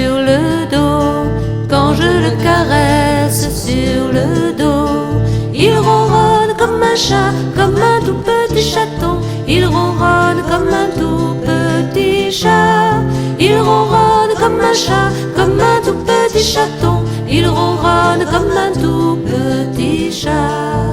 sur le dos. Quand je le caresse sur le dos, il ronronne comme un chat, comme un tout petit chaton. Il ronronne comme un tout petit chat. Il ronronne comme un chat, comme un tout petit chaton. Il ronronne comme un tout petit chat.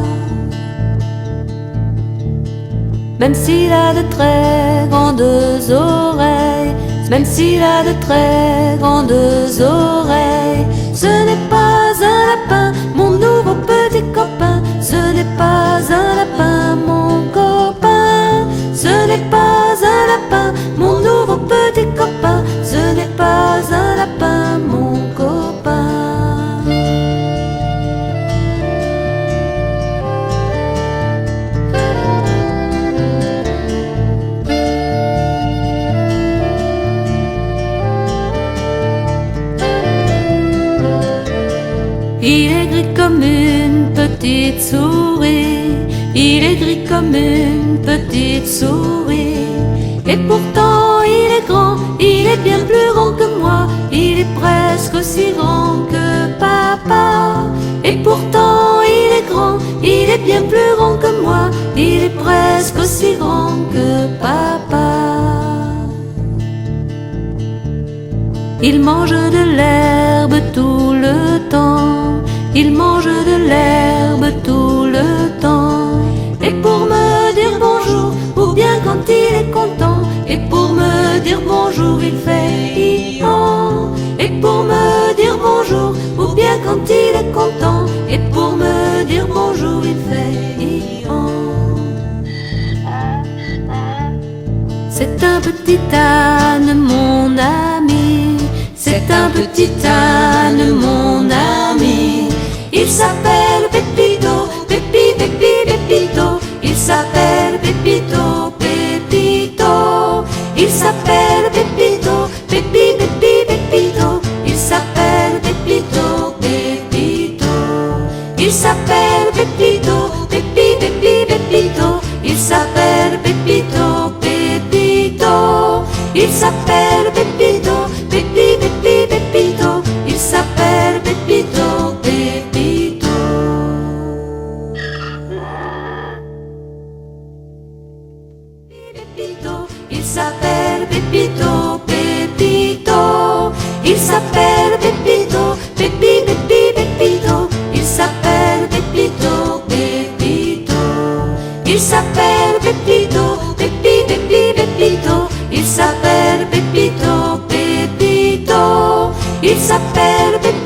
Même s'il a de très grandes oreilles, même s'il a de très grandes oreilles, ce n'est pas un lapin, mon nouveau petit copain. Ce n'est pas un lapin, mon copain. Ce n'est pas un lapin, mon nouveau petit copain. Ce n'est pas un lapin, mon copain. Il est gris comme une petite souris. Il est gris comme une petite souris. Et pourtant il est grand, il est bien plus grand que moi. Il est presque aussi grand que papa. Et pourtant il est grand, il est bien plus grand que moi. Il est presque aussi grand que papa. Il mange de l'herbe tout le temps. Il mange de l'herbe tout le temps. Et pour me dire bonjour, ou bien quand il est content. Et pour me dire bonjour, il fait hi-han. Et pour me dire bonjour, ou bien quand il est content. Et pour me dire bonjour, il fait hi-han. C'est un petit âne, mon ami. C'est un petit âne, mon ami. Il s'appelle Pépito, Pépi, Pépi, Pépito. Il s'appelle Pépito, Pépito. Il s'appelle Pépito, Pépi, Pépi, Pépito. Il s'appelle Pépito, Pépito. Il s'appelle Pépito, Pépi, Pépi, Pépito. Il s'appelle Pépito, Pépito. Il s'appelle Pépito, Pépi, Pépi, Pépito. Il s'appelle Pépito, Pépito. Pépito, il s'appelle Pépito, Pépito. Il s'appelle Pépito, Pépi, Pépi, Pépito. Il s'appelle Pépito, Pépito. Il s'appelle Pépito, Pépi, Pépi, Pépito. Il s'appelle Pépito, Pépito. Il s'appelle Pépito.